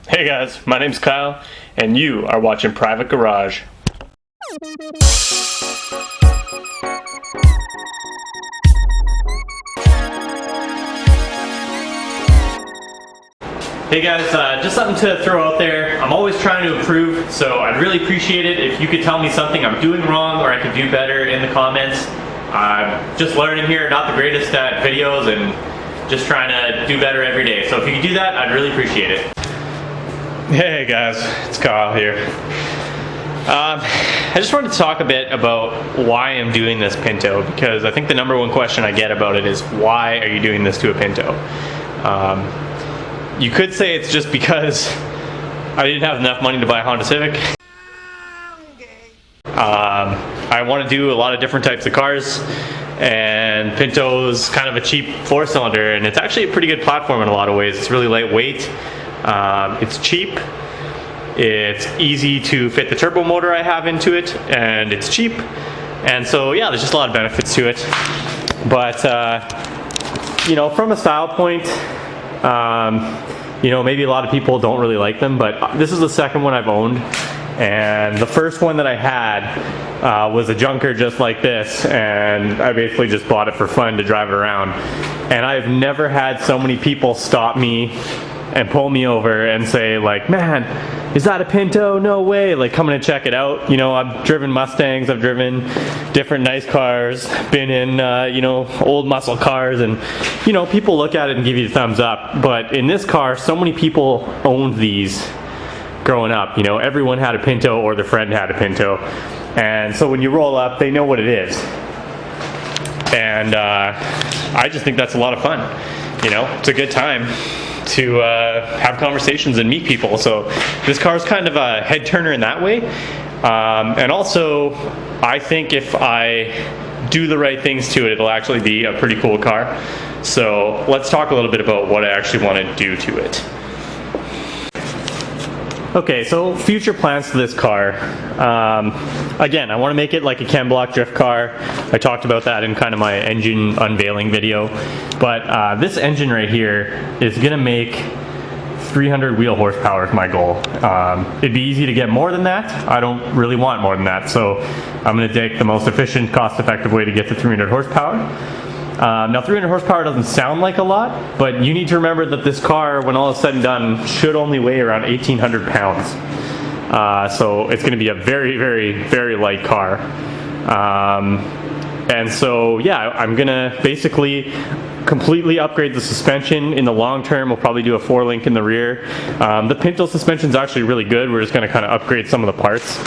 Hey guys, my name's Kyle, and you are watching Private Garage. Hey guys, just something to throw out there. I'm always trying to improve, so I'd really appreciate it if you could tell me something I'm doing wrong or I could do better in the comments. I'm just learning here, not the greatest at videos, and just trying to do better every day. So if you could do that, I'd really appreciate it. Hey guys, it's Kyle here. I just wanted to talk a bit about why I'm doing this Pinto, because I think the number one question I get about it is, why are you doing this to a Pinto? You could say it's just because I didn't have enough money to buy a Honda Civic. I want to do a lot of different types of cars, and Pinto's kind of a cheap four-cylinder, and it's actually a pretty good platform in a lot of ways. It's really lightweight. It's cheap, it's easy to fit the turbo motor I have into it, and it's cheap, and so yeah, there's just a lot of benefits to it. But you know, from a style point, you know, maybe a lot of people don't really like them, but this is the second one I've owned, and the first one that I had was a junker just like this, and I basically just bought it for fun to drive it around. And I've never had so many people stop me and pull me over and say, like, man, is that a Pinto? No way, like, coming to check it out. You know, I've driven Mustangs, I've driven different nice cars, been in you know, old muscle cars, and you know, people look at it and give you the thumbs up. But in this car, so many people owned these growing up. You know, everyone had a Pinto or their friend had a Pinto, and so when you roll up, they know what it is. And I just think that's a lot of fun. You know, it's a good time to have conversations and meet people. So this car is kind of a head turner in that way. And also, I think if I do the right things to it, it'll actually be a pretty cool car. So let's talk a little bit about what I actually want to do to it. Okay, so future plans for this car. Again, I want to make it like a Ken Block drift car. I talked about that in kind of my engine unveiling video. But this engine right here is going to make 300 wheel horsepower is my goal. It'd be easy to get more than that. I don't really want more than that. So I'm going to take the most efficient, cost-effective way to get to 300 horsepower. Now 300 horsepower doesn't sound like a lot, but you need to remember that this car, when all is said and done, should only weigh around 1,800 pounds. So it's going to be a very, very, very light car. And so yeah, I'm going to basically completely upgrade the suspension. In the long term, we'll probably do a 4-link in the rear. The Pinto suspension is actually really good. We're just going to kind of upgrade some of the parts.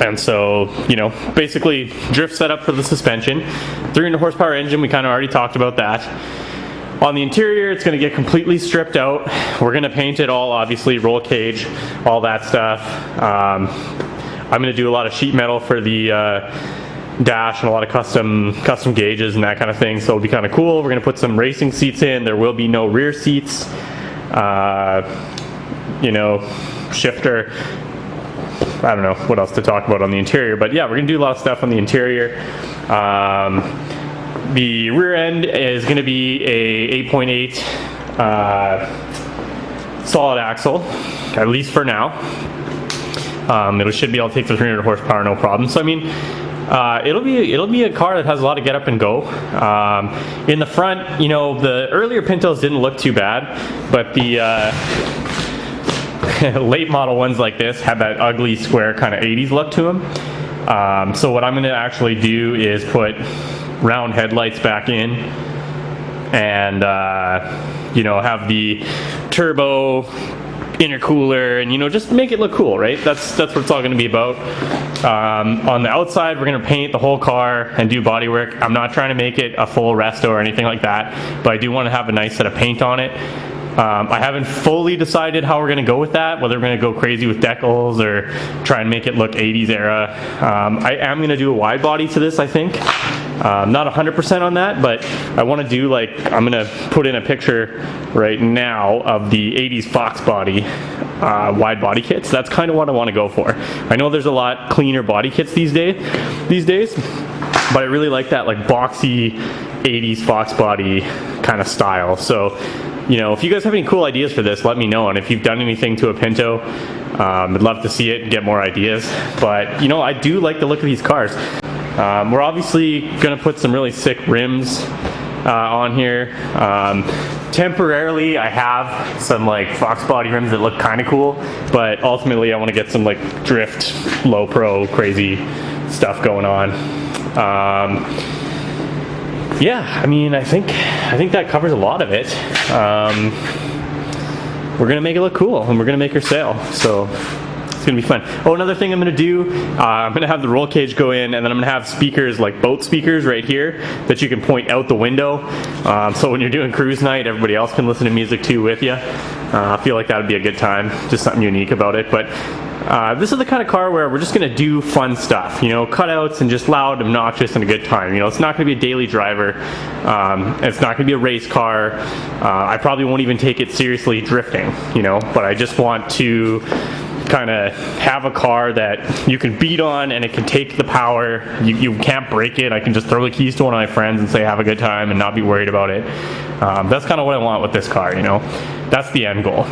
And so, you know, basically drift setup for the suspension. 300 horsepower engine, we kind of already talked about that. On the interior, it's going to get completely stripped out. We're going to paint it all, obviously, roll cage, all that stuff. I'm going to do a lot of sheet metal for the dash and a lot of custom gauges and that kind of thing, so it'll be kind of cool. We're going to put some racing seats in. There will be no rear seats. You know, shifter. I don't know what else to talk about on the interior, but yeah, we're gonna do a lot of stuff on the interior. The rear end is gonna be a 8.8 solid axle, at least for now. It should be able to take the 300 horsepower, no problem. So I mean, it'll be a car that has a lot of get up and go. In the front, you know, the earlier Pintos didn't look too bad, but the late model ones like this had that ugly square kind of 80s look to them. So what I'm going to actually do is put round headlights back in, and you know, have the turbo intercooler, and you know, just make it look cool, right? That's what it's all going to be about. On the outside, we're going to paint the whole car and do body work. I'm not trying to make it a full resto or anything like that, but I do want to have a nice set of paint on it. I haven't fully decided how we're going to go with that, whether we're going to go crazy with decals or try and make it look 80s era. I am going to do a wide body to this, I think. Not 100% on that, but I want to do, like, I'm going to put in a picture right now of the 80s Fox body wide body kits. That's kind of what I want to go for. I know there's a lot cleaner body kits these days, but I really like that, like, boxy 80s Fox body kind of style. So you know, if you guys have any cool ideas for this, let me know. And if you've done anything to a Pinto, I'd love to see it and get more ideas. But, you know, I do like the look of these cars. We're obviously going to put some really sick rims on here. Temporarily, I have some like Fox body rims that look kind of cool, but ultimately I want to get some like drift, low pro, crazy stuff going on. Yeah, I mean, I think that covers a lot of it. We're gonna make it look cool, and we're gonna make her sail. So it's gonna be fun. Oh, another thing I'm gonna do, I'm gonna have the roll cage go in, and then I'm gonna have speakers, like boat speakers right here, that you can point out the window. So when you're doing cruise night, everybody else can listen to music too with you. I feel like that would be a good time, just something unique about it. But this is the kind of car where we're just gonna do fun stuff, you know, cutouts and just loud, obnoxious, and a good time. You know, it's not gonna be a daily driver. It's not gonna be a race car. I probably won't even take it seriously drifting, you know, but I just want to kind of have a car that you can beat on and it can take the power. You can't break it. I can just throw the keys to one of my friends and say have a good time and not be worried about it. That's kind of what I want with this car, you know. That's the end goal.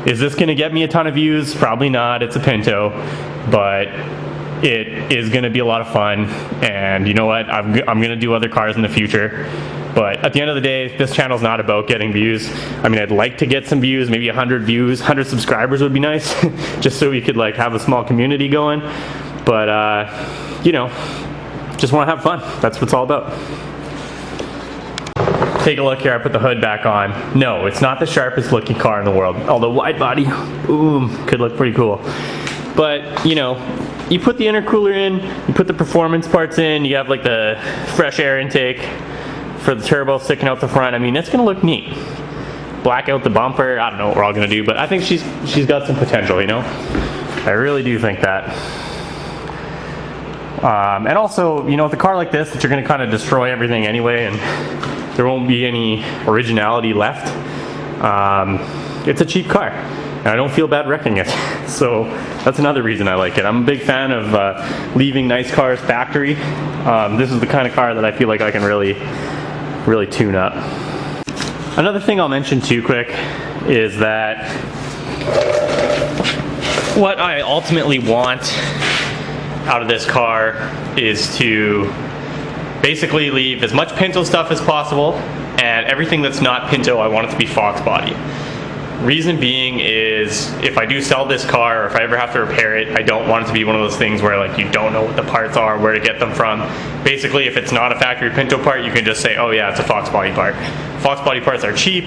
Is this going to get me a ton of views? Probably not. It's a Pinto, but it is going to be a lot of fun. And you know what? I'm going to do other cars in the future. But at the end of the day, this channel's not about getting views. I mean, I'd like to get some views, maybe 100 views. 100 subscribers would be nice, just so we could like have a small community going. But you know, just want to have fun. That's what it's all about. Take a look here, I put the hood back on. No, it's not the sharpest looking car in the world. Although wide body, boom, could look pretty cool. But, you know, you put the intercooler in, you put the performance parts in, you have like the fresh air intake for the turbo sticking out the front. I mean, it's gonna look neat. Black out the bumper, I don't know what we're all gonna do, but I think she's got some potential, you know? I really do think that. And also, you know, with a car like this, that you're gonna kind of destroy everything anyway, and there won't be any originality left. It's a cheap car, and I don't feel bad wrecking it. So that's another reason I like it. I'm a big fan of leaving nice cars factory. This is the kind of car that I feel like I can really tune up. Another thing I'll mention too quick is that what I ultimately want out of this car is to basically leave as much Pinto stuff as possible, and everything that's not Pinto, I want it to be Fox body. Reason being is, if I do sell this car, or if I ever have to repair it, I don't want it to be one of those things where like you don't know what the parts are, where to get them from. Basically, if it's not a factory Pinto part, you can just say, oh yeah, it's a Fox body part. Fox body parts are cheap,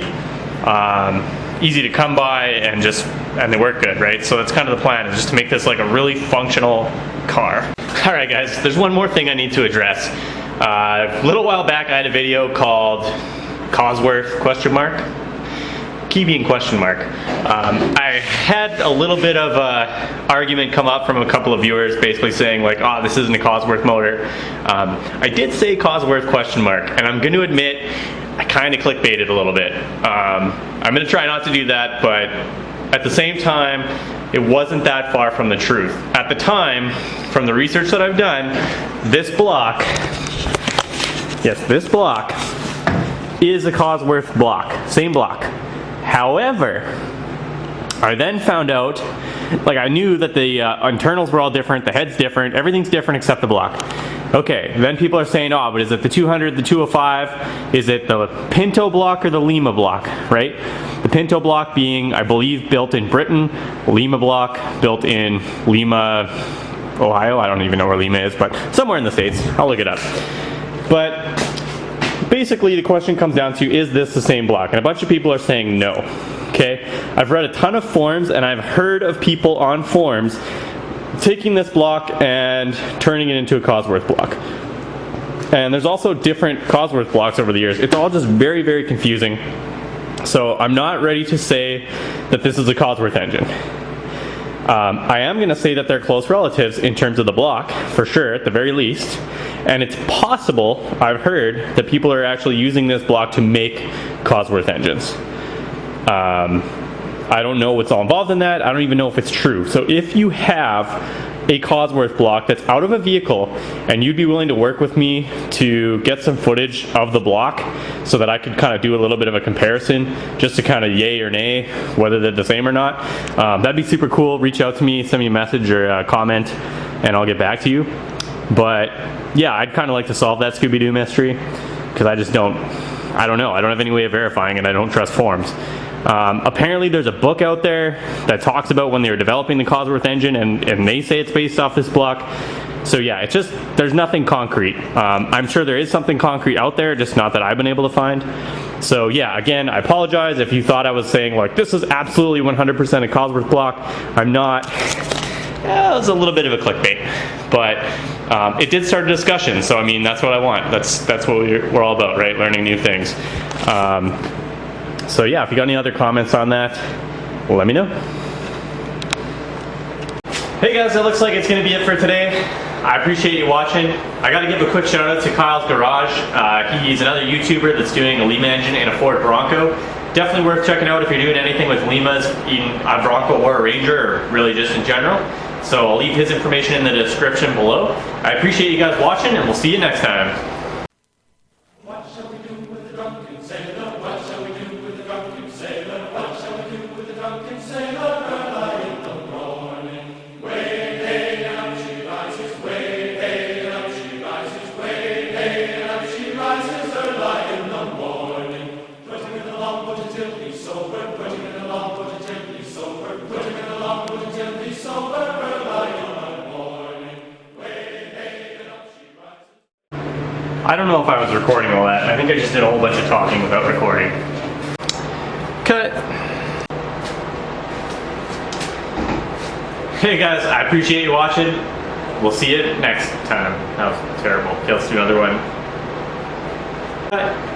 easy to come by, and they work good, right? So that's kind of the plan, is just to make this like a really functional car. All right guys, there's one more thing I need to address. A little while back I had a video called Cosworth ? Key being question mark. I had a little bit of a argument come up from a couple of viewers basically saying like, oh, this isn't a Cosworth motor. I did say Cosworth ? And I'm going to admit I kind of clickbaited a little bit. I'm going to try not to do that, but at the same time, it wasn't that far from the truth. At the time, from the research that I've done, this block, yes, this block is a Cosworth block, same block. However, I then found out, like I knew that the internals were all different, the head's different, everything's different except the block. Okay, then people are saying, oh, but is it the 200, the 205? Is it the Pinto block or the Lima block, right? The Pinto block being, I believe, built in Britain, Lima block built in Lima, Ohio. I don't even know where Lima is, but somewhere in the States. I'll look it up. But basically the question comes down to, is this the same block? And a bunch of people are saying no. Okay, I've read a ton of forums and I've heard of people on forums taking this block and turning it into a Cosworth block. And there's also different Cosworth blocks over the years. It's all just very, very confusing. So I'm not ready to say that this is a Cosworth engine. I am going to say that they're close relatives in terms of the block, for sure, at the very least. And it's possible, I've heard, that people are actually using this block to make Cosworth engines. I don't know what's all involved in that. I don't even know if it's true. So if you have a cosworth block that's out of a vehicle and you'd be willing to work with me to get some footage of the block so that I could kind of do a little bit of a comparison just to kind of yay or nay whether they're the same or not, that'd be super cool. Reach out to me, send me a message or a comment, and I'll get back to you. But yeah, I'd kind of like to solve that Scooby-Doo mystery because I don't know. I don't have any way of verifying it. I don't trust forums. Apparently there's a book out there that talks about when they were developing the Cosworth engine and they say it's based off this block. So yeah, it's just, there's nothing concrete. I'm sure there is something concrete out there, just not that I've been able to find. So yeah, again, I apologize if you thought I was saying like, this is absolutely 100% a Cosworth block. I'm not. It was a little bit of a clickbait, but it did start a discussion. So I mean, that's what I want. That's what we're all about, right? Learning new things. So yeah, if you got any other comments on that, well, let me know. Hey guys, it looks like it's gonna be it for today. I appreciate you watching. I gotta give a quick shout out to Kyle's Garage. He's another YouTuber that's doing a Lima engine and a Ford Bronco. Definitely worth checking out if you're doing anything with Limas in a Bronco or a Ranger, or really just in general. So I'll leave his information in the description below. I appreciate you guys watching, and we'll see you next time. What shall we do with the drunken sailor? What shall we do with the drunken sailor? What shall we do with the drunken sailor? Early in the morning, way hey and up she rises, way hey and up she rises, way hey and up she rises, early in the morning. Put him in the longboat until he's sober, put him in the longboat until he's sober, put him in the longboat until he's sober, early in the morning, way hey and up she rises. I don't know if I was recording all that. I think I just did a whole bunch of talking without recording. Cut. Hey guys, I appreciate you watching. We'll see you next time. That was terrible. Okay, let's do another one. Cut.